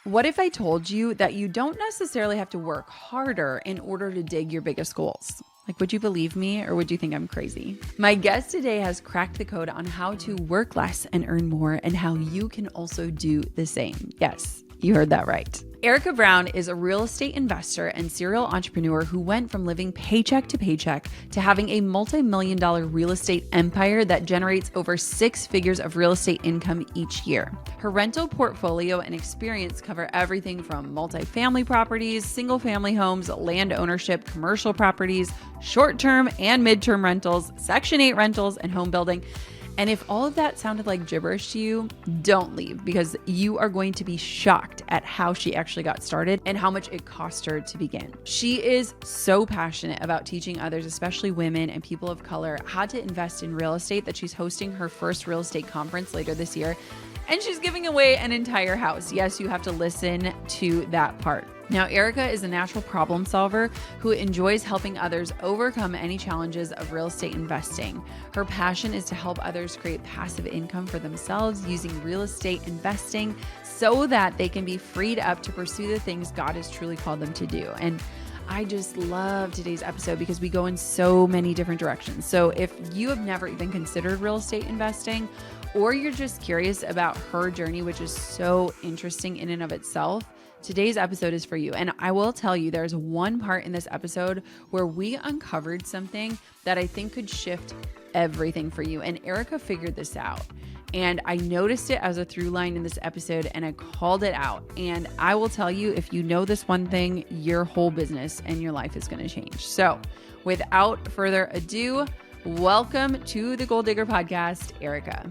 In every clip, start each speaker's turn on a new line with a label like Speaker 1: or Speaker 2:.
Speaker 1: What if I told you that you don't necessarily have to work harder in order to dig your biggest goals? Like, would you believe me or would you think I'm crazy? My guest today has cracked the code on how to work less and earn more and how you can also do the same. Yes, you heard that right. Erika Brown is a real estate investor and serial entrepreneur who went from living paycheck to paycheck to having a multi-million-dollar real estate empire that generates over 6 figures of real estate income each year. Her rental portfolio and experience cover everything from multifamily properties, single-family homes, land ownership, commercial properties, short-term and mid-term rentals, Section 8 rentals, and home building. And if all of that sounded like gibberish to you, don't leave because you are going to be shocked at how she actually got started and how much it cost her to begin. She is so passionate about teaching others, especially women and people of color, how to invest in real estate that she's hosting her first real estate conference later this year. And she's giving away an entire house. Yes, you have to listen to that part. Now, Erika is a natural problem solver who enjoys helping others overcome any challenges of real estate investing. Her passion is to help others create passive income for themselves using real estate investing so that they can be freed up to pursue the things God has truly called them to do. And I just love today's episode because we go in so many different directions. So if you have never even considered real estate investing, or you're just curious about her journey, which is so interesting in and of itself, today's episode is for you. And I will tell you, there's one part in this episode where we uncovered something that I think could shift everything for you. And Erika figured this out. And I noticed it as a through line in this episode and I called it out. And I will tell you, if you know this one thing, your whole business and your life is going to change. So without further ado, welcome to the Goal Digger Podcast, Erika.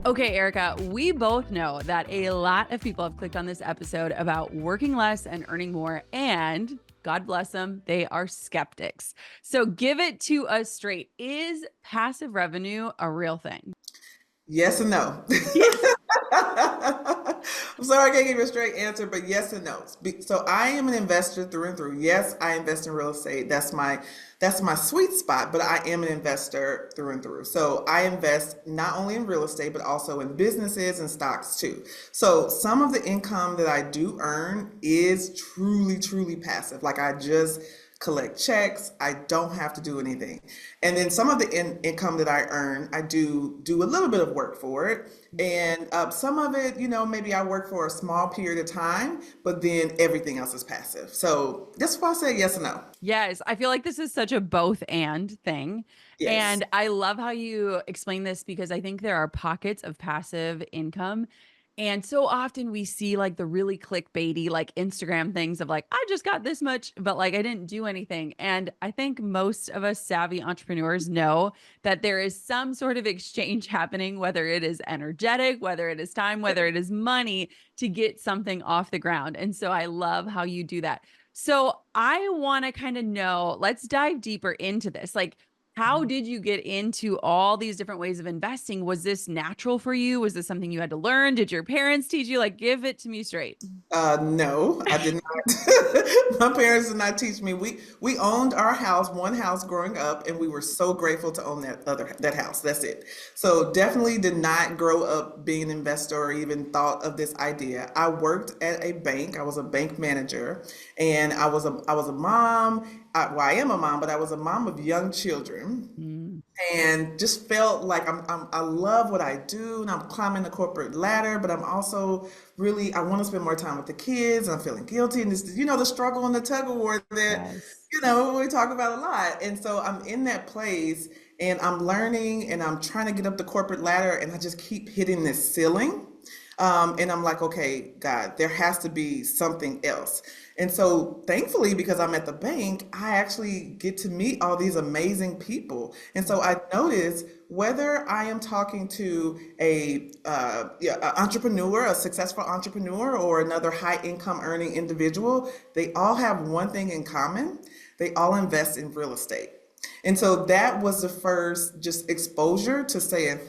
Speaker 1: Okay, Erika, we both know that a lot of people have clicked on this episode about working less and earning more, and God bless them, they are skeptics. So give it to us straight. Is passive revenue a real thing?
Speaker 2: Yes and no. I'm sorry I can't give you a straight answer, but yes and no. So I am an investor through and through. Yes, I invest in real estate. That's my sweet spot, but I am an investor through and through. So I invest not only in real estate, but also in businesses and stocks too. So some of the income that I do earn is truly, truly passive. Like I just collect checks. I don't have to do anything. And then some of the income that I earn, I do a little bit of work for it. And some of it, maybe I work for a small period of time, but then everything else is passive. So that's why I say yes and no.
Speaker 1: Yes, I feel like this is such a both and thing.
Speaker 2: Yes.
Speaker 1: And I love how you explain this because I think there are pockets of passive income. And so often we see like the really clickbaity, like Instagram things of like, I just got this much, but like I didn't do anything. And I think most of us savvy entrepreneurs know that there is some sort of exchange happening, whether it is energetic, whether it is time, whether it is money to get something off the ground. And so I love how you do that. So I want to kind of know, let's dive deeper into this. Like, how did you get into all these different ways of investing? Was this natural for you? Was this something you had to learn? Did your parents teach you? Like, give it to me straight.
Speaker 2: No, I did not. My parents did not teach me. We owned our house, one house growing up, and we were so grateful to own that house. That's it. So definitely did not grow up being an investor or even thought of this idea. I worked at a bank. I was a bank manager, and I was a mom. Well, I am a mom, but I was a mom of young children
Speaker 1: Mm,
Speaker 2: and just felt like I love what I do and I'm climbing the corporate ladder, but I'm also really, I want to spend more time with the kids and I'm feeling guilty and this, the struggle and the tug of war that,
Speaker 1: yes.
Speaker 2: we talk about a lot. And so I'm in that place and I'm learning and I'm trying to get up the corporate ladder and I just keep hitting this ceiling. And I'm like, okay, God, there has to be something else. And so, thankfully, because I'm at the bank, I actually get to meet all these amazing people. And so I notice whether I am talking to yeah, a entrepreneur, a successful entrepreneur, or another high income earning individual, they all have one thing in common. They all invest in real estate. And so that was the first just exposure to saying,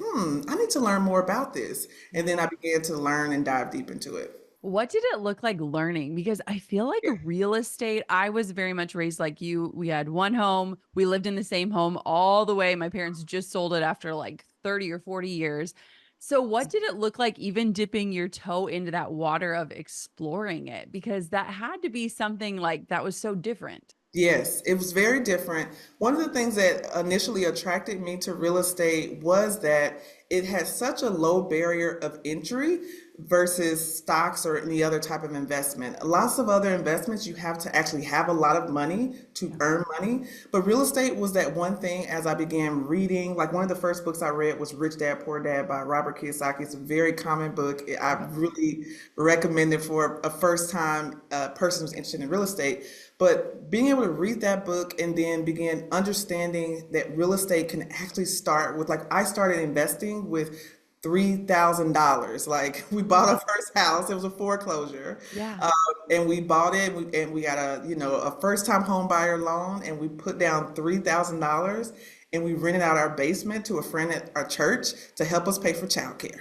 Speaker 2: I need to learn more about this. And then I began to learn and dive deep into it.
Speaker 1: What did it look like learning? Because I feel like real estate, I was very much raised like you. We had one home, we lived in the same home all the way. My parents just sold it after like 30 or 40 years. So what did it look like even dipping your toe into that water of exploring it? Because that had to be something like that was so different.
Speaker 2: Yes, it was very different. One of the things that initially attracted me to real estate was that it has such a low barrier of entry versus stocks or any other type of investment. Lots of other investments, you have to actually have a lot of money to
Speaker 1: Yeah.
Speaker 2: earn money. But real estate was that one thing as I began reading. Like one of the first books I read was Rich Dad Poor Dad by Robert Kiyosaki. It's a very common book. I
Speaker 1: Yep.
Speaker 2: really recommend it for a first time person who's interested in real estate. But being able to read that book and then begin understanding that real estate can actually start with, like, I started investing with $3,000. Like, we bought
Speaker 1: Mm.
Speaker 2: our first house, it was a foreclosure.
Speaker 1: Yeah.
Speaker 2: Um, and we bought it, and we got a first time home buyer loan, and we put down $3,000 and we rented out our basement to a friend at our church to help us pay for childcare.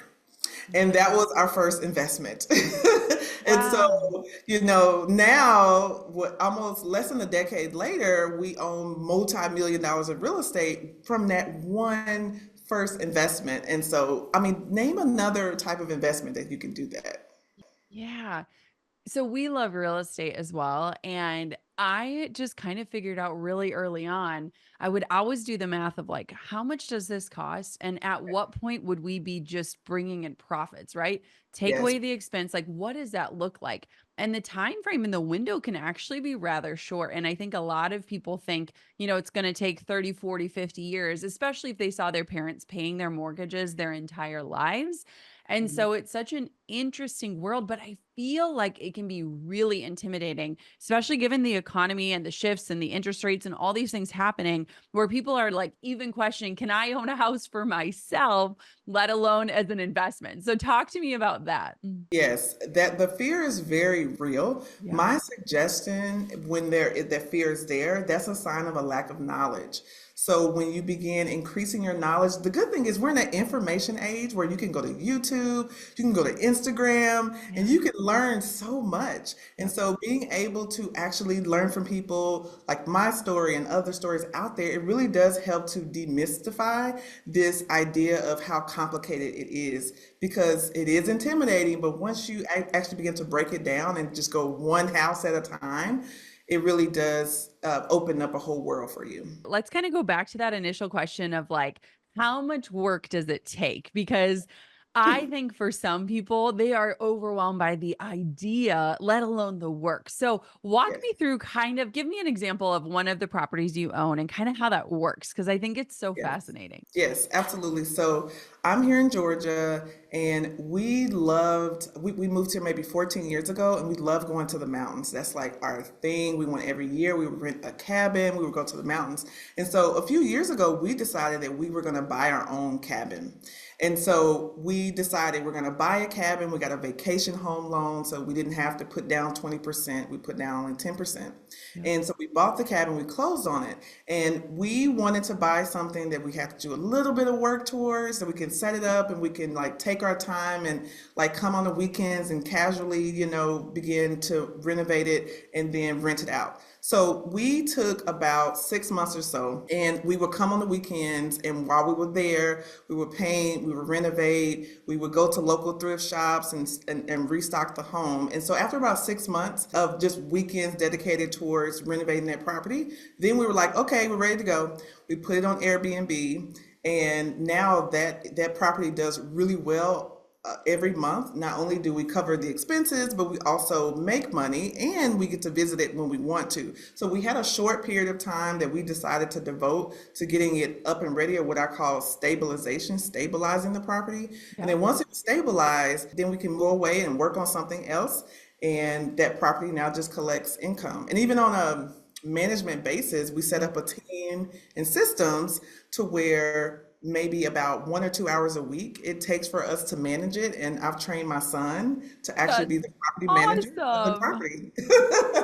Speaker 2: And that was our first investment. And
Speaker 1: Wow.
Speaker 2: so, now, almost less than a decade later, we own multi-million dollars of real estate from that one first investment. And so, I mean, name another type of investment that you can do that.
Speaker 1: Yeah. So we love real estate as well. And I just kind of figured out really early on, I would always do the math of like, how much does this cost? And at what point would we be just bringing in profits, right? Take
Speaker 2: Yes,
Speaker 1: away the expense. Like, what does that look like? And the time frame in the window can actually be rather short. And I think a lot of people think, it's going to take 30, 40, 50 years, especially if they saw their parents paying their mortgages their entire lives. And so it's such an interesting world, but I feel like it can be really intimidating, especially given the economy and the shifts and the interest rates and all these things happening, where people are like even questioning, can I own a house for myself, let alone as an investment? So talk to me about that.
Speaker 2: yes, that the fear is very real.
Speaker 1: Yeah.
Speaker 2: My suggestion when that fear is there, that's a sign of a lack of knowledge. So when you begin increasing your knowledge, the good thing is we're in an information age where you can go to YouTube, you can go to Instagram, and
Speaker 1: Yeah.
Speaker 2: you can learn so much. And
Speaker 1: Yep.
Speaker 2: so being able to actually learn from people like my story and other stories out there, it really does help to demystify this idea of how complicated it is, because it is intimidating. But once you actually begin to break it down and just go one house at a time, it really does open up a whole world for you.
Speaker 1: Let's kind of go back to that initial question of like, how much work does it take? Because I think for some people, they are overwhelmed by the idea, let alone the work. So, walk
Speaker 2: Yes.
Speaker 1: me through give me an example of one of the properties you own and kind of how that works. Cause I think it's so
Speaker 2: Yes.
Speaker 1: fascinating.
Speaker 2: Yes, absolutely. So I'm here in Georgia, and we moved here maybe 14 years ago, and we love going to the mountains. That's like our thing. We went every year. We would rent a cabin, we would go to the mountains. And so a few years ago, we decided that we were going to buy our own cabin. And so we decided we're going to buy a cabin. We got a vacation home loan, so we didn't have to put down 20%. We put down only 10%.
Speaker 1: Yep.
Speaker 2: And so we bought the cabin, we closed on it, and we wanted to buy something that we have to do a little bit of work towards, so we can set it up and we can like take our time and like come on the weekends and casually, begin to renovate it and then rent it out. So we took about 6 months or so, and we would come on the weekends, and while we were there, we would paint, we would renovate, we would go to local thrift shops and restock the home. And so after about 6 months of just weekends dedicated towards renovating that property, then we were like, okay, we're ready to go. We put it on Airbnb, and now that property does really well. Every month, not only do we cover the expenses, but we also make money, and we get to visit it when we want to. So we had a short period of time that we decided to devote to getting it up and ready, or what I call stabilization, stabilizing the property. And
Speaker 1: Yep.
Speaker 2: then once it's stabilized, then we can go away and work on something else. And that property now just collects income. And even on a management basis, we set
Speaker 1: Yeah.
Speaker 2: up a team and systems to where maybe about 1 or 2 hours a week it takes for us to manage it. And I've trained my son to actually
Speaker 1: That's
Speaker 2: be the property manager of the
Speaker 1: awesome.
Speaker 2: property.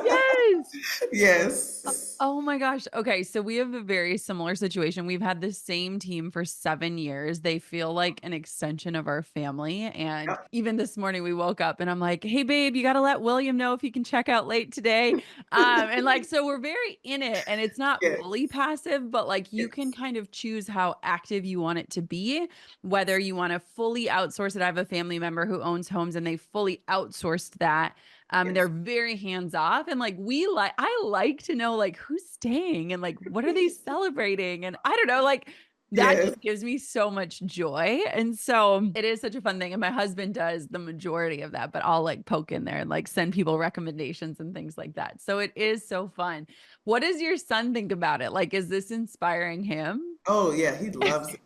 Speaker 1: Yes. Yes.
Speaker 2: Yes.
Speaker 1: Oh my gosh. Okay, so we have a very similar situation. We've had the same team for 7 years. They feel like an extension of our family, and
Speaker 2: Yep.
Speaker 1: even this morning we woke up and I'm like, "Hey babe, you gotta let William know if he can check out late today." And like so we're very in it and it's not fully
Speaker 2: Yes.
Speaker 1: passive, but like you can
Speaker 2: Yes.
Speaker 1: kind of choose how active you want it to be, whether you want to fully outsource it. I have a family member who owns homes and they fully outsourced that, they're
Speaker 2: Yes.
Speaker 1: very hands off and like I like to know like who's staying and like what are they celebrating and I don't know, like that
Speaker 2: Yes.
Speaker 1: just gives me so much joy. And so it is such a fun thing. And my husband does the majority of that, but I'll like poke in there and like send people recommendations and things like that. So it is so fun. What does your son think about it? Like, is this inspiring him?
Speaker 2: Oh, yeah, he loves it.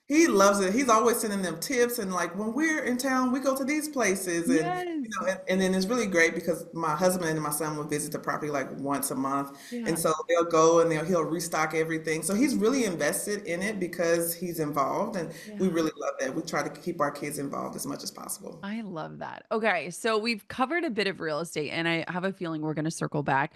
Speaker 2: He loves it. He's always sending them tips and like when we're in town, we go to these places and
Speaker 1: Yes.
Speaker 2: and then it's really great because my husband and my son will visit the property like once a month. And
Speaker 1: Yeah.
Speaker 2: so they'll go and he'll restock everything. So he's really invested in it because he's involved and we
Speaker 1: Yeah.
Speaker 2: really love that. We try to keep our kids involved as much as possible.
Speaker 1: I love that. Okay, so we've covered a bit of real estate, and I have a feeling we're going to circle back.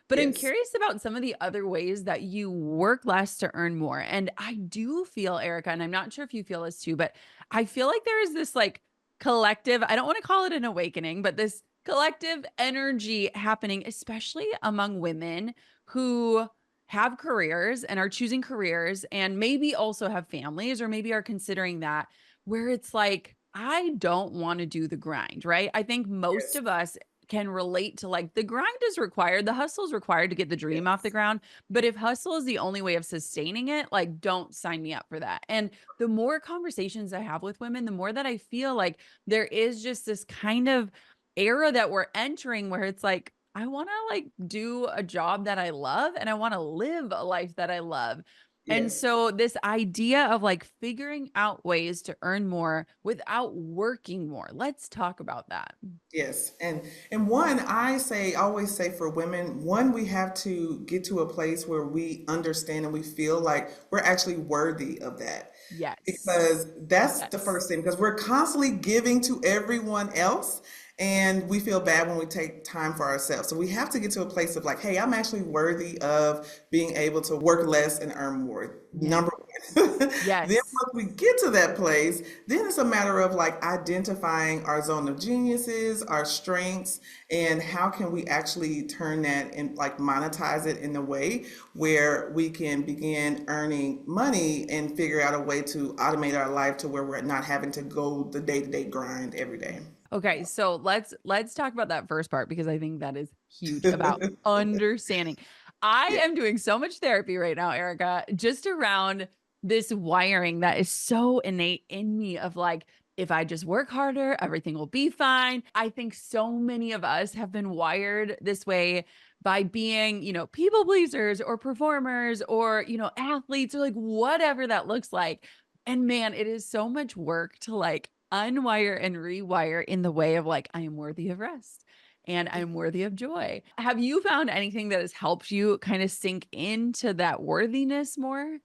Speaker 1: But I'm
Speaker 2: Yes.
Speaker 1: curious about some of the other ways that you work less to earn more. And I do feel, Erica, and I'm not sure if you feel this too, but I feel like there is this like collective, I don't want to call it an awakening, but this collective energy happening, especially among women who have careers and are choosing careers and maybe also have families or maybe are considering that where it's like, I don't wanna do the grind, right? I think most
Speaker 2: Yes.
Speaker 1: of us can relate to, like, the grind is required, the hustle is required to get the dream off the
Speaker 2: Yes.
Speaker 1: ground, but if hustle is the only way of sustaining it, like, don't sign me up for that, and the more conversations I have with women, the more that I feel like there is just this kind of era that we're entering where it's like, I wanna, like, do a job that I love, and I wanna live a life that I love, and
Speaker 2: Yes.
Speaker 1: so this idea of like figuring out ways to earn more without working more. Let's talk about that.
Speaker 2: Yes, and one I always say for women, one we have to get to a place where we understand and we feel like we're actually worthy of that.
Speaker 1: Yes.
Speaker 2: Because that's the
Speaker 1: Yes.
Speaker 2: first thing, because we're constantly giving to everyone else and we feel bad when we take time for ourselves. So we have to get to a place of like, hey, I'm actually worthy of being able to work less and earn more.
Speaker 1: Yeah.
Speaker 2: Number one. Then
Speaker 1: Yes.
Speaker 2: once we get to that place, then it's a matter of like identifying our zone of geniuses, our strengths, and how can we actually turn that and like monetize it in a way where we can begin earning money and figure out a way to automate our life to where we're not having to go the day-to-day grind every day.
Speaker 1: Okay, so let's talk about that first part because I think that is huge about understanding. I
Speaker 2: Yeah.
Speaker 1: am doing so much therapy right now, Erica, just around this wiring that is so innate in me of like, if I just work harder, everything will be fine. I think so many of us have been wired this way by being, people pleasers or performers or, athletes or like whatever that looks like. And man, it is so much work to like unwire and rewire in the way of like, I am worthy of rest and I'm worthy of joy. Have you found anything that has helped you kind of sink into that worthiness more?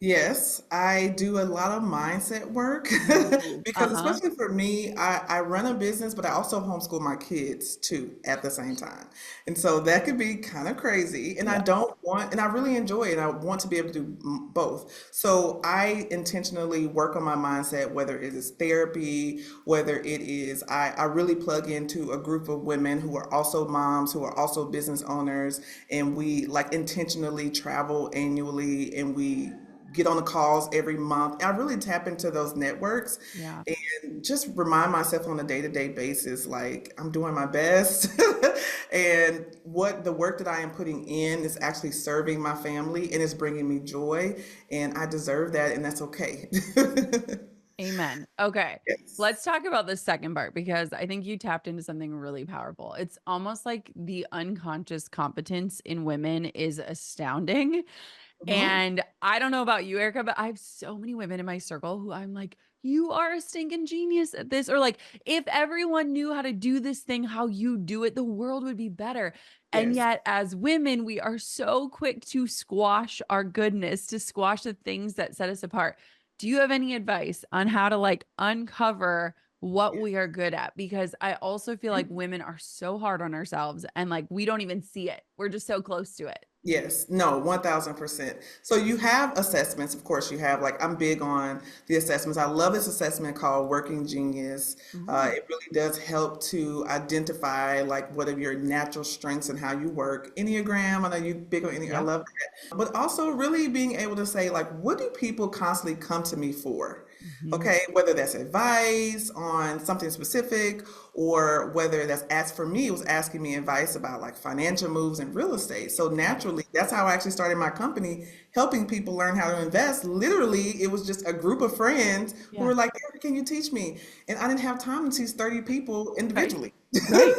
Speaker 2: Yes, I do a lot of mindset work
Speaker 1: Ooh,
Speaker 2: because
Speaker 1: uh-huh.
Speaker 2: especially for me, I run a business, but I also homeschool my kids too at the same time. And so that could be kind of crazy. And I
Speaker 1: Yeah.
Speaker 2: don't want, and I really enjoy it. I want to be able to do both. So I intentionally work on my mindset, whether it is therapy, whether it is, I really plug into a group of women who are also moms, who are also business owners, and we like intentionally travel annually and we get on the calls every month. I really tap into those networks
Speaker 1: Yeah.
Speaker 2: and just remind myself on a day-to-day basis, like I'm doing my best and what the work that I am putting in is actually serving my family and it's bringing me joy and I deserve that and that's okay.
Speaker 1: Amen. Okay. Let's
Speaker 2: Yes.
Speaker 1: talk about the second part because I think you tapped into something really powerful. It's almost like the unconscious competence in women is astounding.
Speaker 2: Mhm.
Speaker 1: And I don't know about you, Erica, but I have so many women in my circle who I'm like, you are a stinking genius at this. Or like, if everyone knew how to do this thing, how you do it, the world would be better. And
Speaker 2: Yes.
Speaker 1: yet, as women, we are so quick to squash our goodness, to squash the things that set us apart. Do you have any advice on how to like uncover what
Speaker 2: Yeah.
Speaker 1: we are good at, because I also feel like women are so hard on ourselves and like we don't even see it. We're just so close to it.
Speaker 2: Yes, no, 1000%. So you have assessments, of course, you have like, I'm big on the assessments. I love this assessment called Working Genius.
Speaker 1: Ooh,
Speaker 2: It really does help to identify like what are your natural strengths and how you work. Enneagram, I know you big on Enneagram, I
Speaker 1: yep.
Speaker 2: love that. But also really being able to say like, what do people constantly come to me for?
Speaker 1: Mhm.
Speaker 2: Okay, whether that's advice on something specific or whether that's asked for me, it was asking me advice about like financial moves and real estate. So
Speaker 1: Yeah.
Speaker 2: naturally, that's how I actually started my company, helping people learn how to invest. Literally, it was just a group of friends who
Speaker 1: Yeah.
Speaker 2: were like, "Erica, can you teach me?" And I didn't have time to teach 30 people
Speaker 1: Right.
Speaker 2: individually.
Speaker 1: Right.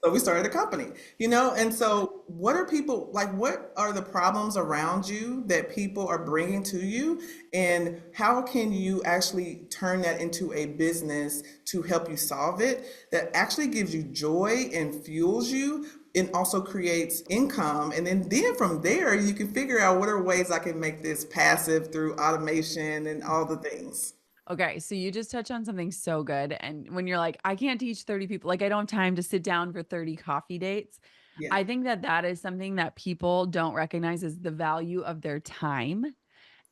Speaker 2: So we started a company, and so what are people like, what are the problems around you that people are bringing to you? And how can you actually turn that into a business to help you solve it that actually gives you joy and fuels you and also creates income? And then from there, you can figure out what are ways I can make this passive through automation and all the things.
Speaker 1: Okay, so you just touched on something so good. And when you're like, I can't teach 30 people, like, I don't have time to sit down for 30 coffee dates.
Speaker 2: Yeah.
Speaker 1: I think that that is something that people don't recognize as the value of their time.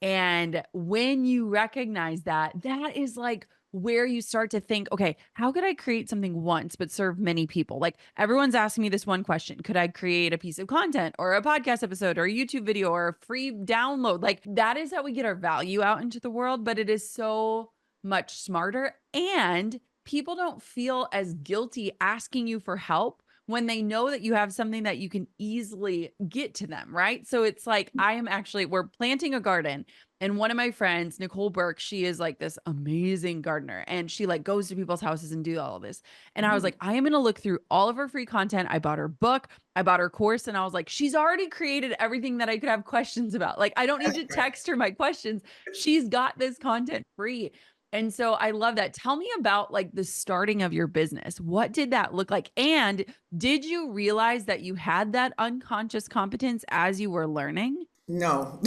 Speaker 1: And when you recognize that, that is like where you start to think, okay, how could I create something once but serve many people? Like everyone's asking me this one question. Could I create a piece of content or a podcast episode or a YouTube video or a free download? Like that is how we get our value out into the world, but it is so much smarter. And people don't feel as guilty asking you for help when they know that you have something that you can easily get to them, right? So it's like we're planting a garden, and one of my friends, Nicole Burke, she is like this amazing gardener and she like goes to people's houses and do all of this. And I was
Speaker 2: Mhm.
Speaker 1: like, I am going to look through all of her free content. I bought her book, I bought her course, and I was like, she's already created everything that I could have questions about. Like, I don't need
Speaker 2: That's
Speaker 1: to
Speaker 2: right.
Speaker 1: text her my questions. She's got this content free. And so I love that. Tell me about like the starting of your business. What did that look like? And did you realize that you had that unconscious competence as you were learning?
Speaker 2: No,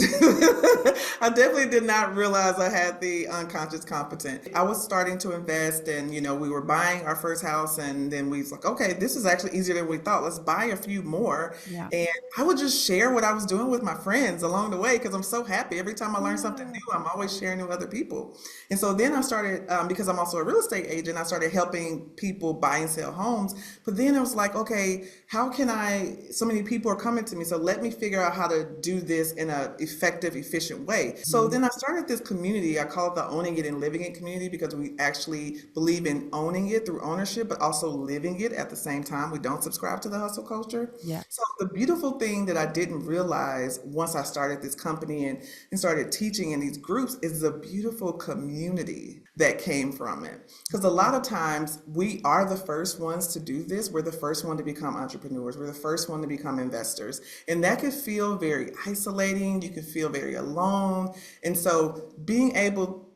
Speaker 2: I definitely did not realize I had the unconscious competent. I was starting to invest and, we were buying our first house and then we was like, okay, this is actually easier than we thought. Let's buy a few more.
Speaker 1: Yeah.
Speaker 2: And I would just share what I was doing with my friends along the way because I'm so happy. Every time I learn something
Speaker 1: Yeah.
Speaker 2: new, I'm always sharing with other people. And so then I started, because I'm also a real estate agent, I started helping people buy and sell homes. But then I was like, okay, so many people are coming to me, so let me figure out how to do this in an effective, efficient way. So
Speaker 1: Mhm.
Speaker 2: then I started this community. I call it the Owning It and Living It community because we actually believe in owning it through ownership, but also living it at the same time. We don't subscribe to the hustle culture.
Speaker 1: Yeah.
Speaker 2: So the beautiful thing that I didn't realize once I started this company and started teaching in these groups is the beautiful community that came from it. Because a lot of times we are the first ones to do this. We're the first one to become entrepreneurs. We're the first one to become investors. And that could feel very isolating. You can feel very alone. And so being able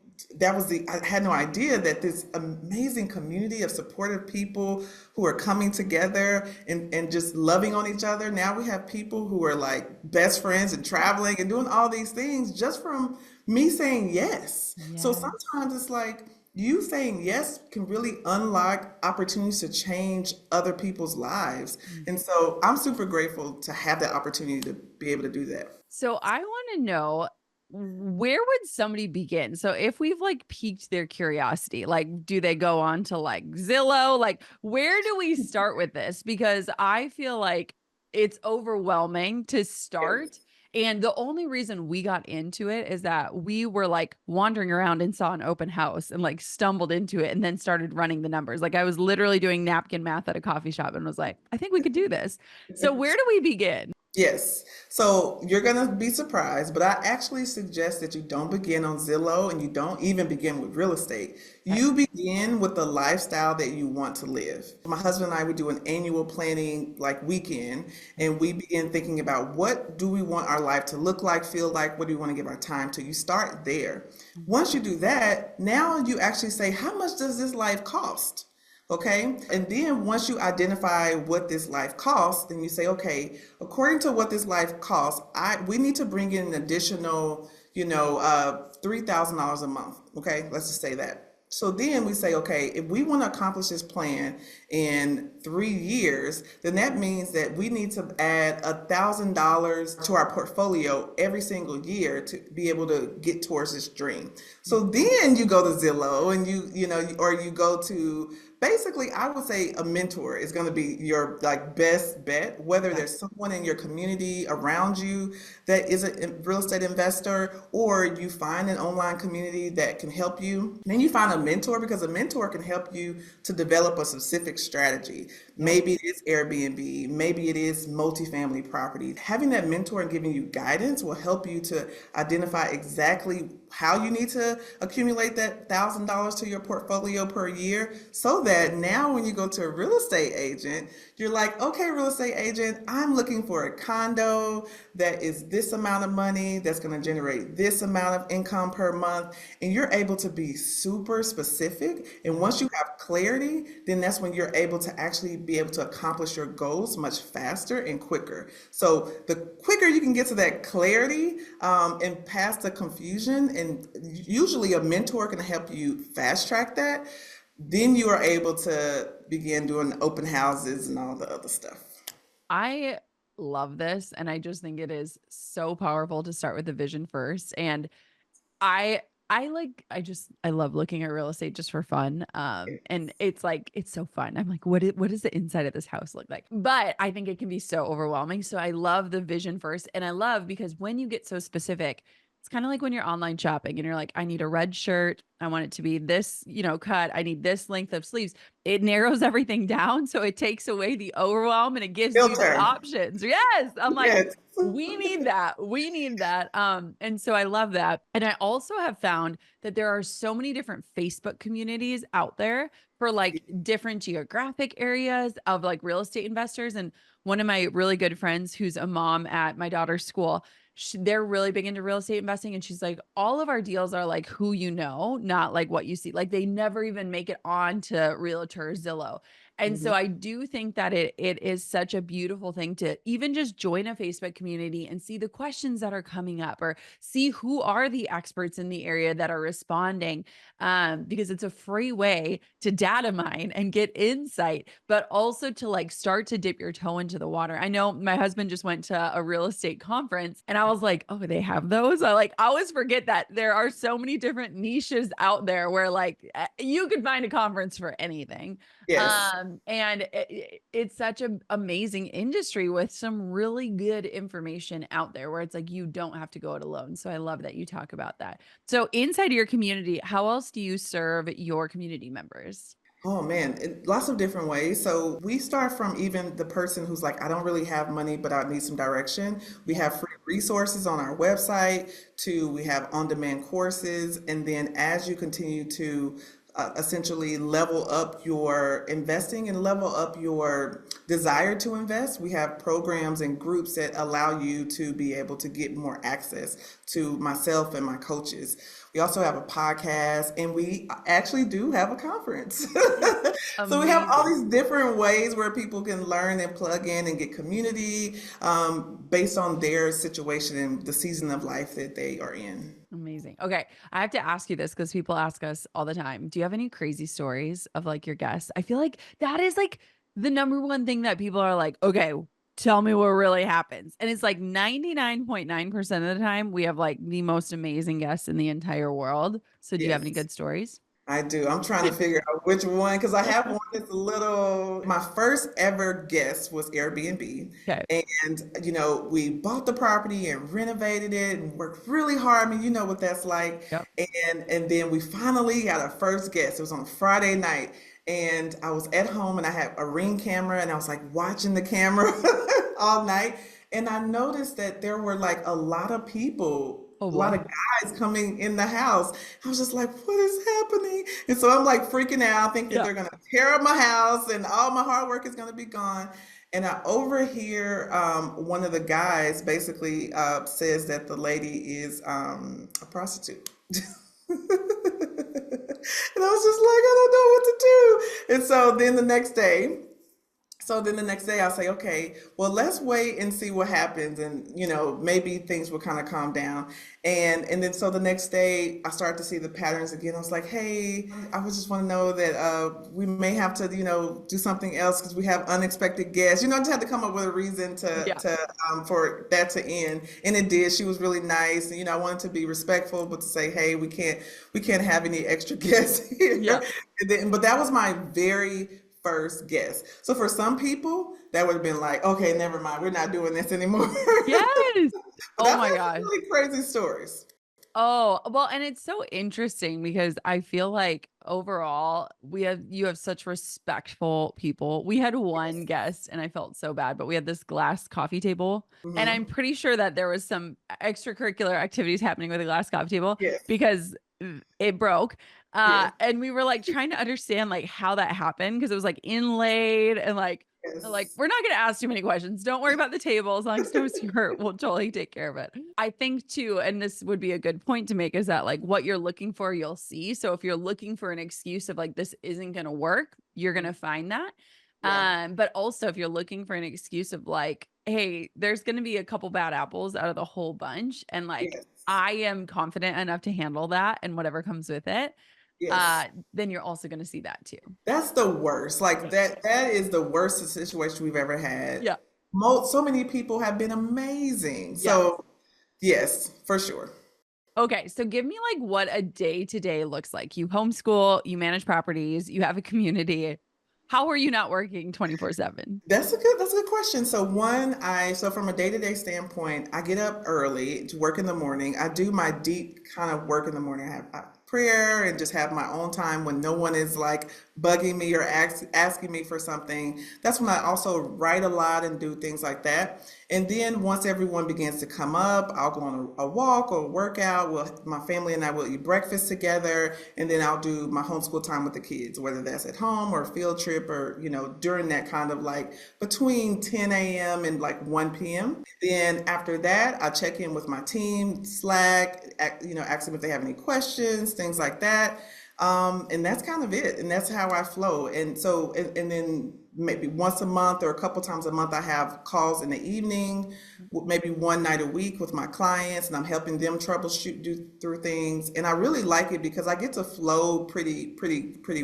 Speaker 2: I had no idea that this amazing community of supportive people who are coming together and just loving on each other. Now we have people who are like best friends and traveling and doing all these things just from me saying yes. So
Speaker 1: Yes.
Speaker 2: sometimes it's like you saying yes can really unlock opportunities to change other people's lives.
Speaker 1: Mm.
Speaker 2: And so I'm super grateful to have that opportunity to be able to do that.
Speaker 1: So I want to know, where would somebody begin? So if we've like piqued their curiosity, like do they go on to like Zillow? Like where do we start with this? Because I feel like it's overwhelming to start. And the only reason we got into it is that we were like wandering around and saw an open house and like stumbled into it and then started running the numbers. Like I was literally doing napkin math at a coffee shop and was like, I think we could do this. So where do we begin?
Speaker 2: Yes. So you're going to be surprised, but I actually suggest that you don't begin on Zillow and you don't even begin with real estate.
Speaker 1: Okay.
Speaker 2: You begin with the lifestyle that you want to live. My husband and I, we do an annual planning like weekend, and we begin thinking about what do we want our life to look like, feel like, what do we want to give our time to? You start there. Once you do that, now you actually say, how much does this life cost? Okay. And then once you identify what this life costs, then you say, okay, according to what this life costs, we need to bring in an additional, $3,000 a month. Okay. Let's just say that. So then we say, okay, if we want to accomplish this plan in 3 years, then that means that we need to add $1,000 to our portfolio every single year to be able to get towards this dream. So then you go to Zillow and or you go to basically, I would say a mentor is going to be your like best bet, whether
Speaker 1: Yeah.
Speaker 2: there's someone in your community around you that is a real estate investor, or you find an online community that can help you. Then you find a mentor, because a mentor can help you to develop a specific strategy.
Speaker 1: Yep.
Speaker 2: Maybe it is Airbnb, maybe it is multifamily property. Having that mentor and giving you guidance will help you to identify exactly how you need to accumulate that $1,000 to your portfolio per year, so that now when you go to a real estate agent, you're like, okay, real estate agent, I'm looking for a condo that is this amount of money, that's going to generate this amount of income per month. And you're able to be super specific. And once you have clarity, then that's when you're able to actually be able to accomplish your goals much faster and quicker. So the quicker you can get to that clarity, and past the confusion, and usually a mentor can help you fast track that, then you are able to begin doing open houses and all the other stuff.
Speaker 1: I love this. And I just think it is so powerful to start with the vision first. And I I love looking at real estate just for fun. And it's like it's so fun. I'm like, what does the inside of this house look like? But I think it can be so overwhelming. So I love the vision first. And I love because when you get so specific, it's kind of like when you're online shopping and you're like, I need a red shirt. I want it to be this, cut. I need this length of sleeves. It narrows everything down. So it takes away the overwhelm and it gives you the
Speaker 2: Filter.
Speaker 1: options. Yes. I'm like,
Speaker 2: Yes.
Speaker 1: we need that. We need that. And so I love that. And I also have found that there are so many different Facebook communities out there for like different geographic areas of like real estate investors. And one of my really good friends who's a mom at my daughter's school, they're really big into real estate investing. And she's like, all of our deals are like who you know, not like what you see. Like they never even make it on to Realtor Zillow. And so
Speaker 2: Mhm.
Speaker 1: I do think that it is such a beautiful thing to even just join a Facebook community and see the questions that are coming up or see who are the experts in the area that are responding. Because it's a free way to data mine and get insight, but also to like start to dip your toe into the water. I know my husband just went to a real estate conference and I was like, oh, they have those. I always forget that there are so many different niches out there where like you could find a conference for anything.
Speaker 2: Yes.
Speaker 1: And it's such an amazing industry with some really good information out there where it's like you don't have to go it alone. So I love that you talk about that. So inside of your community, how else do you serve your community members?
Speaker 2: Oh man, lots of different ways. So we start from even the person who's like, I don't really have money, but I need some direction. We have free resources on our website, to we have on-demand courses, and then as you continue to essentially level up your investing and level up your desire to invest, we have programs and groups that allow you to be able to get more access to myself and my coaches. We also have a podcast, and we actually do have a conference. So we have all
Speaker 1: Amazing.
Speaker 2: these different ways where people can learn and plug in and get community, based on their situation and the season of life that they are in.
Speaker 1: Amazing. Okay. I have to ask you this because people ask us all the time. Do you have any crazy stories of like your guests? I feel like that is like the number one thing that people are like, okay, tell me what really happens. And it's like 99.9% of the time, we have like the most amazing guests in the entire world. So do you have any
Speaker 2: Yes.
Speaker 1: good stories?
Speaker 2: I do. I'm trying to figure out which one, because I have one that's a little. My first ever guest was Airbnb.
Speaker 1: Okay.
Speaker 2: And, we bought the property and renovated it and worked really hard. I mean, you know what that's like.
Speaker 1: Yep.
Speaker 2: And then we finally got our first guest. It was on a Friday night. And I was at home and I had a Ring camera and I was like watching the camera all night. And I noticed that there were like a lot of people,
Speaker 1: Oh
Speaker 2: a lot
Speaker 1: boy.
Speaker 2: of guys coming in the house. I was just like, what is happening? And so I'm like freaking out, thinking
Speaker 1: Yeah.
Speaker 2: they're gonna tear up my house and all my hard work is gonna be gone. And I overhear one of the guys basically says that the lady is a prostitute. And I was just like, I don't know what to do. And so then the next day, So then the next day I'll say, okay, well, let's wait and see what happens. And, maybe things will kind of calm down. And then so the next day I start to see the patterns again. I was like, hey, I would just want to know that we may have to, do something else because we have unexpected guests. I just had to come up with a reason
Speaker 1: Yeah.
Speaker 2: for that to end. And it did. She was really nice. And, I wanted to be respectful, but to say, hey, we can't have any extra guests
Speaker 1: Yeah.
Speaker 2: here. But that was my very first guest. So for some people, that would have been like, okay, never mind, we're not doing this anymore.
Speaker 1: Yes.
Speaker 2: But
Speaker 1: Oh
Speaker 2: I've
Speaker 1: my
Speaker 2: had some
Speaker 1: gosh.
Speaker 2: really crazy stories.
Speaker 1: Oh, well, and it's so interesting because I feel like overall you have such respectful people. We had one
Speaker 2: Yes.
Speaker 1: guest and I felt so bad, but we had this glass coffee table and I'm
Speaker 2: Hmm.
Speaker 1: pretty sure that there was some extracurricular activities happening with the glass coffee table
Speaker 2: Yes.
Speaker 1: because it broke.
Speaker 2: Yes.
Speaker 1: And we were like trying to understand like how that happened because it was like inlaid and like,
Speaker 2: Yes.
Speaker 1: we're not going to ask too many questions. Don't worry about the table. As long as no skirt, we'll totally take care of it. I think too, and this would be a good point to make is that like what you're looking for, you'll see. So if you're looking for an excuse of like, this isn't going to work, you're going to find that.
Speaker 2: Yeah.
Speaker 1: But also if you're looking for an excuse of like, hey, there's going to be a couple bad apples out of the whole bunch. And like,
Speaker 2: Yes.
Speaker 1: I am confident enough to handle that and whatever comes with it.
Speaker 2: Yes.
Speaker 1: Then you're also going to see that too.
Speaker 2: That's the worst. Like
Speaker 1: Yeah.
Speaker 2: that is the worst situation we've ever had.
Speaker 1: Yeah.
Speaker 2: So many people have been amazing.
Speaker 1: Yeah.
Speaker 2: So yes, for sure.
Speaker 1: Okay, so give me like what a day to day looks like. You homeschool, you manage properties, you have a community. How are you not working 24/7?
Speaker 2: That's a good question. So from a day-to-day standpoint, I get up early to work in the morning. I do my deep kind of work in the morning. I have prayer and just have my own time when no one is like bugging me or asking me for something. That's when I also write a lot and do things like that. And then once everyone begins to come up, I'll go on a walk or a workout. My family and I will eat breakfast together, and then I'll do my homeschool time with the kids, whether that's at home or a field trip or, during that kind of like between 10 a.m. and like 1 p.m. Then after that, I check in with my team, Slack, ask them if they have any questions, things like that. And that's kind of it. And that's how I flow. And then maybe once a month or a couple times a month, I have calls in the evening, maybe one night a week with my clients, and I'm helping them troubleshoot, do through things. And I really like it because I get to flow pretty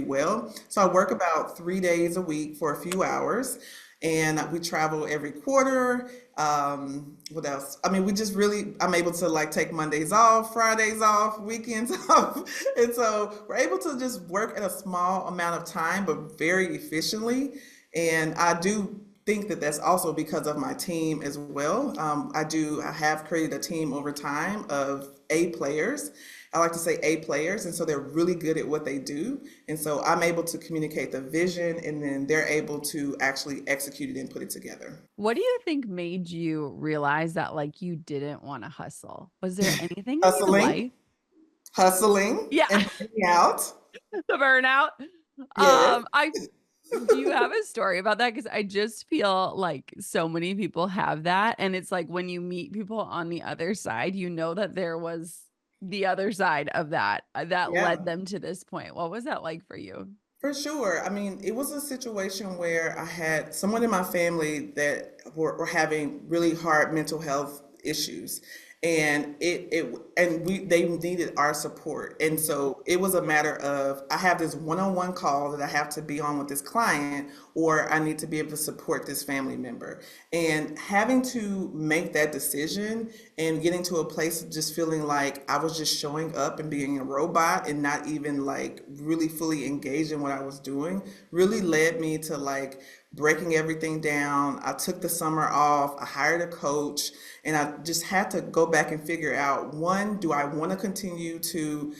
Speaker 2: well. So I work about 3 days a week for a few hours. And we travel every quarter. What else? I mean, I'm able to like take Mondays off, Fridays off, weekends off. And so we're able to just work at a small amount of time, but very efficiently. And I do think that that's also because of my team as well. I have created a team over time of A players. I like to say A players, and so they're really good at what they do. And so I'm able to communicate the vision, and then they're able to actually execute it and put it together.
Speaker 1: What do you think made you realize that like you didn't want to hustle? Was there anything in your
Speaker 2: Hustling,
Speaker 1: life?
Speaker 2: hustling,
Speaker 1: Yeah,
Speaker 2: and burning out.
Speaker 1: the burnout.
Speaker 2: Yes.
Speaker 1: I do you have a story about that? Because I just feel like so many people have that. And it's like when you meet people on the other side, you know that there was the other side of that that led
Speaker 2: Yeah.
Speaker 1: them to this point. What was that like for you?
Speaker 2: For sure. I mean, it was a situation where I had someone in my family that were having really hard mental health issues. And they needed our support. And so it was a matter of I have this one-on-one call that I have to be on with this client, or I need to be able to support this family member. And having to make that decision and getting to a place of just feeling like I was just showing up and being a robot and not even like really fully engaged in what I was doing really led me to like breaking everything down. I took the summer off, I hired a coach, and I just had to go back and figure out, one, do I want to continue to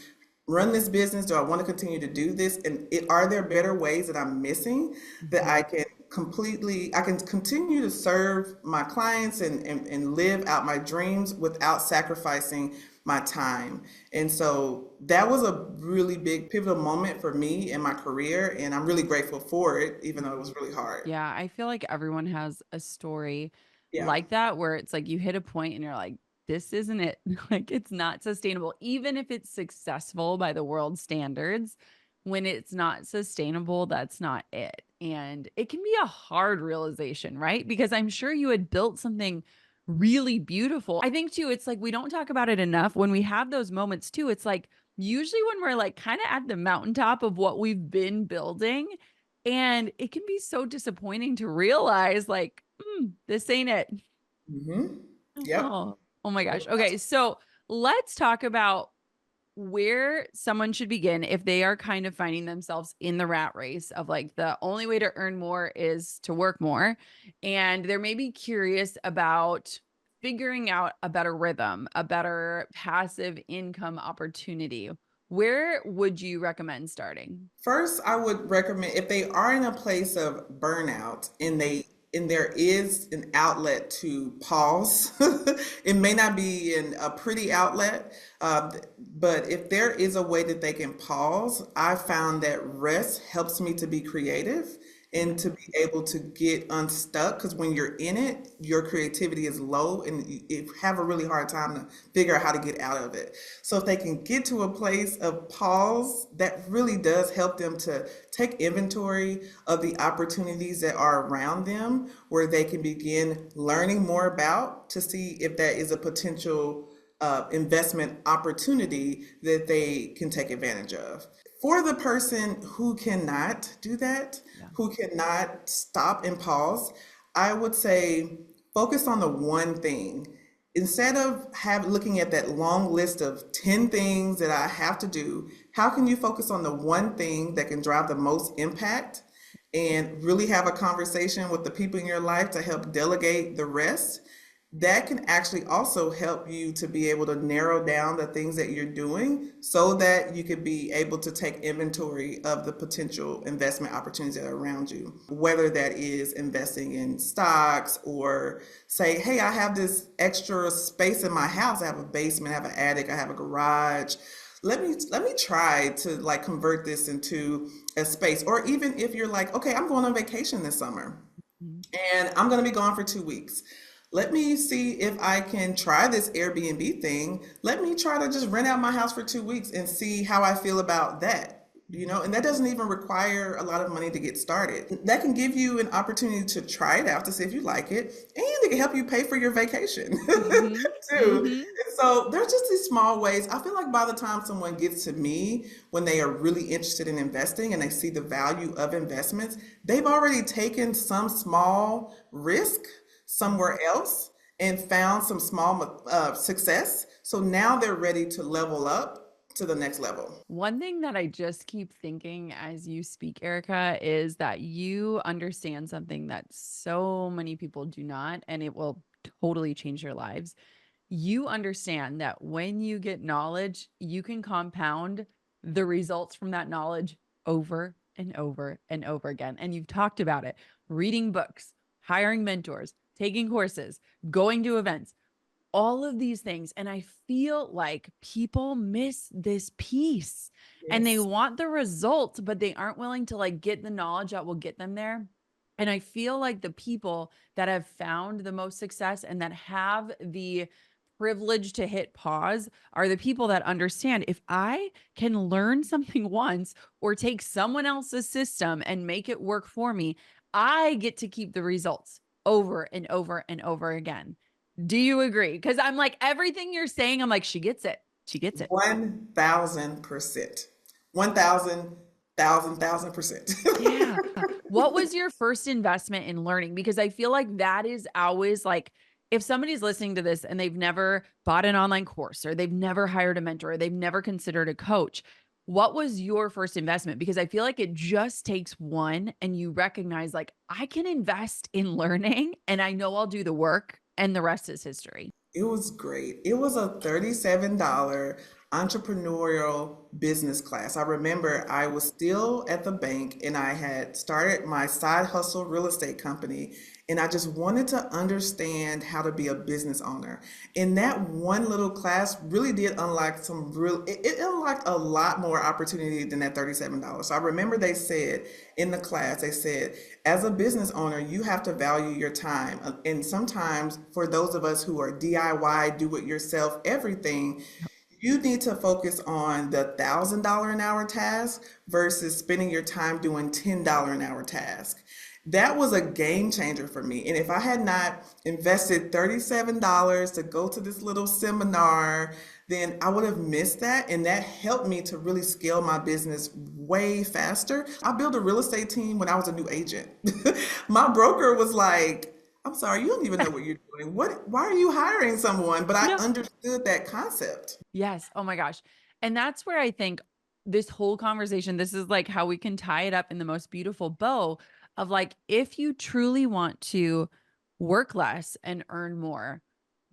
Speaker 2: run this business? Do I want to continue to do this? And are there better ways that I'm missing that
Speaker 1: Mhm.
Speaker 2: I can continue to serve my clients and live out my dreams without sacrificing my time. And so that was a really big pivotal moment for me in my career. And I'm really grateful for it, even though it was really hard.
Speaker 1: Yeah, I feel like everyone has a story
Speaker 2: Yeah.
Speaker 1: like that where it's like you hit a point and you're like, this isn't it. Like it's not sustainable. Even if it's successful by the world standards, when it's not sustainable, that's not it. And it can be a hard realization, right? Because I'm sure you had built something really beautiful. I think too, it's like we don't talk about it enough. When we have those moments too, it's like usually when we're like kind of at the mountaintop of what we've been building. And it can be so disappointing to realize, like, this ain't it.
Speaker 2: Hmm. Yep.
Speaker 1: Oh my gosh. Okay. So let's talk about where someone should begin if they are kind of finding themselves in the rat race of like the only way to earn more is to work more. And they're maybe curious about figuring out a better rhythm, a better passive income opportunity. Where would you recommend starting?
Speaker 2: First, I would recommend if they are in a place of burnout and there is an outlet to pause. It may not be in a pretty outlet, but if there is a way that they can pause, I found that rest helps me to be creative
Speaker 1: Yeah.
Speaker 2: and to be able to get unstuck. Because when you're in it, your creativity is low and you have a really hard time to figure out how to get out of it. So if they can get to a place of pause, that really does help them to take inventory of the opportunities that are around them, where they can begin learning more about to see if that is a potential investment opportunity that they can take advantage of. For the person who cannot do that,
Speaker 1: Yeah.
Speaker 2: who cannot stop and pause, I would say focus on the one thing. Instead of looking at that long list of 10 things that I have to do, how can you focus on the one thing that can drive the most impact and really have a conversation with the people in your life to help delegate the rest? That can actually also help you to be able to narrow down the things that you're doing so that you could be able to take inventory of the potential investment opportunities that are around you. Whether that is investing in stocks or say, hey, I have this extra space in my house. I have a basement, I have an attic, I have a garage. Let me try to like convert this into a space. Or even if you're like, okay, I'm going on vacation this summer
Speaker 1: Mhm.
Speaker 2: and I'm going to be gone for 2 weeks. Let me see if I can try this Airbnb thing. Let me try to just rent out my house for 2 weeks and see how I feel about that. And that doesn't even require a lot of money to get started. That can give you an opportunity to try it out to see if you like it, and it can help you pay for your vacation
Speaker 1: Mhm.
Speaker 2: too.
Speaker 1: Mhm.
Speaker 2: And so there's just these small ways. I feel like by the time someone gets to me, when they are really interested in investing and they see the value of investments, they've already taken some small risk somewhere else and found some small success. So now they're ready to level up to the next level.
Speaker 1: One thing that I just keep thinking as you speak, Erica, is that you understand something that so many people do not, and it will totally change their lives. You understand that when you get knowledge, you can compound the results from that knowledge over and over and over again. And you've talked about it, reading books, hiring mentors, taking courses, going to events, all of these things. And I feel like people miss this piece and they
Speaker 2: Yes.
Speaker 1: want the results, but they aren't willing to like get the knowledge that will get them there. And I feel like the people that have found the most success and that have the privilege to hit pause are the people that understand if I can learn something once or take someone else's system and make it work for me, I get to keep the results over and over and over again. Do you agree? Because I'm like, everything you're saying, I'm like, she gets it. She gets it.
Speaker 2: 1,000%. 1,000,000,000,000%.
Speaker 1: Yeah. What was your first investment in learning? Because I feel like that is always like, if somebody's listening to this and they've never bought an online course or they've never hired a mentor or they've never considered a coach, what was your first investment? Because I feel like it just takes one and you recognize, like, I can invest in learning and I know I'll do the work and the rest is history.
Speaker 2: It was great. It was a $37 entrepreneurial business class. I remember I was still at the bank and I had started my side hustle real estate company, and I just wanted to understand how to be a business owner. And that one little class really did unlock it unlocked a lot more opportunity than that $37. So I remember they said in the class, they said, as a business owner, you have to value your time. And sometimes for those of us who are DIY, do it yourself, everything, You need to focus on the $1,000 an hour task versus spending your time doing $10 an hour task. That was a game changer for me. And if I had not invested $37 to go to this little seminar, then I would have missed that. And that helped me to really scale my business way faster. I built a real estate team when I was a new agent. My broker was like, I'm sorry, you don't even know what you're doing. Why are you hiring someone? But I
Speaker 1: No.
Speaker 2: understood that concept.
Speaker 1: Yes. Oh my gosh. And that's where I think this whole conversation, this is like how we can tie it up in the most beautiful bow of like, if you truly want to work less and earn more,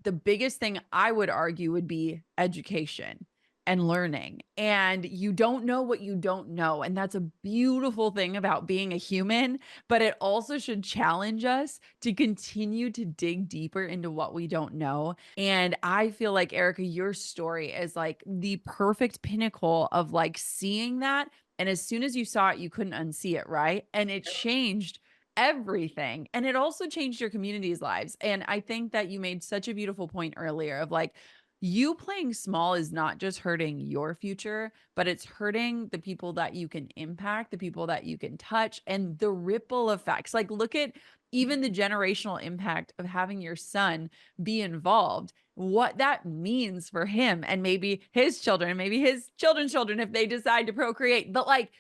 Speaker 1: the biggest thing I would argue would be education and learning. And you don't know what you don't know. And that's a beautiful thing about being a human, but it also should challenge us to continue to dig deeper into what we don't know. And I feel like, Erika, your story is like the perfect pinnacle of like seeing that. And as soon as you saw it, you couldn't unsee it, right? And it changed everything. And it also changed your community's lives. And I think that you made such a beautiful point earlier of like, you playing small is not just hurting your future, but it's hurting the people that you can impact, the people that you can touch, and the ripple effects. Like, look at even the generational impact of having your son be involved, what that means for him and maybe his children, maybe his children's children if they decide to procreate. But like,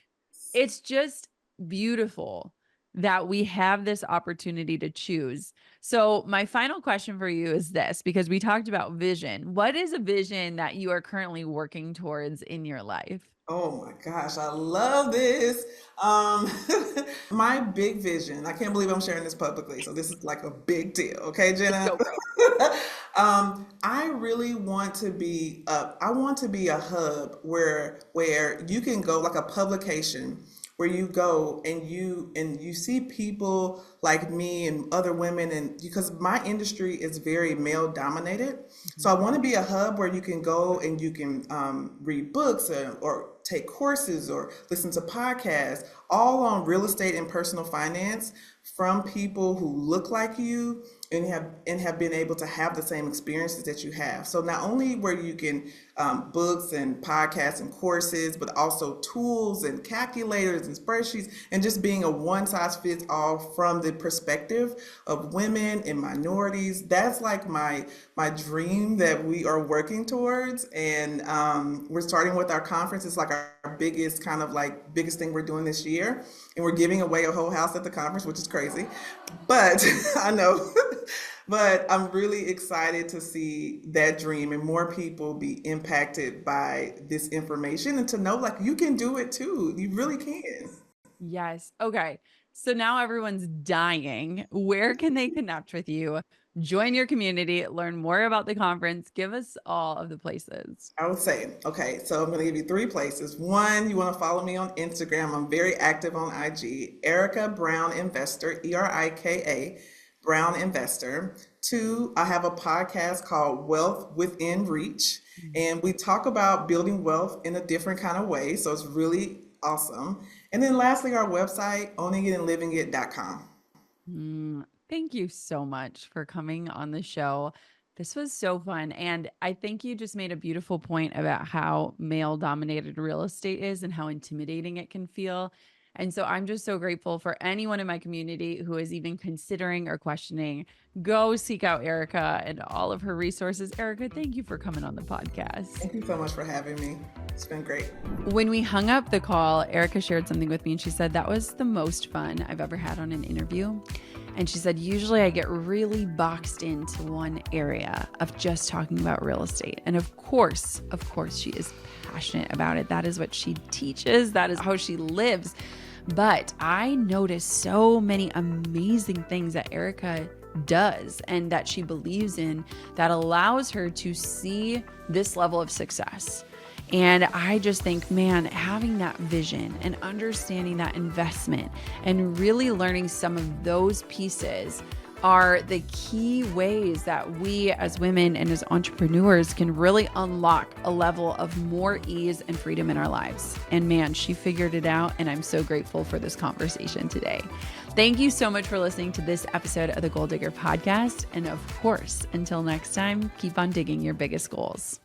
Speaker 1: it's just beautiful that we have this opportunity to choose. So, my final question for you is this, because we talked about vision. What is a vision that you are currently working towards in your life?
Speaker 2: Oh my gosh, I love this. Um, my big vision, I can't believe I'm sharing this publicly, so this is like a big deal, okay,
Speaker 1: Let's
Speaker 2: Jenna?
Speaker 1: go, girl.
Speaker 2: I really want to be I want to be a hub where you can go like a publication where you go and you see people like me and other women and because my industry is very male dominated. So I want to be a hub where you can go and you can read books or take courses or listen to podcasts all on real estate and personal finance from people who look like you and have been able to have the same experiences that you have. So not only where you can books and podcasts and courses, but also tools and calculators and spreadsheets, and just being a one size fits all from the perspective of women and minorities. That's like my dream that we are working towards, and we're starting with our conference. It's like our biggest kind of like biggest thing we're doing this year, and we're giving away a whole house at the conference, which is crazy, but I know. But I'm really excited to see that dream and more people be impacted by this information and to know like you can do it too. You really can.
Speaker 1: Yes. Okay. So now everyone's dying. Where can they connect with you? Join your community, learn more about the conference. Give us all of the places.
Speaker 2: I would say, okay, so I'm going to give you three places. One, you want to follow me on Instagram. I'm very active on IG, Erika Brown Investor, Erika Brown Investor. Two, I have a podcast called Wealth Within Reach, and we talk about building wealth in a different kind of way. So it's really awesome. And then lastly, our website, owningitandlivingit.com.
Speaker 1: Thank you so much for coming on the show. This was so fun. And I think you just made a beautiful point about how male dominated real estate is and how intimidating it can feel. And so I'm just so grateful for anyone in my community who is even considering or questioning. Go seek out Erika and all of her resources. Erika, thank you for coming on the podcast.
Speaker 2: Thank you so much for having me. It's been great.
Speaker 1: When we hung up the call, Erika shared something with me and she said that was the most fun I've ever had on an interview. And she said, usually I get really boxed into one area of just talking about real estate. And of course, she is passionate about it. That is what she teaches. That is how she lives. But I noticed so many amazing things that Erika does and that she believes in that allows her to see this level of success. And I just think, man, having that vision and understanding that investment and really learning some of those pieces are the key ways that we as women and as entrepreneurs can really unlock a level of more ease and freedom in our lives. And man, she figured it out. And I'm so grateful for this conversation today. Thank you so much for listening to this episode of the Goal Digger Podcast. And of course, until next time, keep on digging your biggest goals.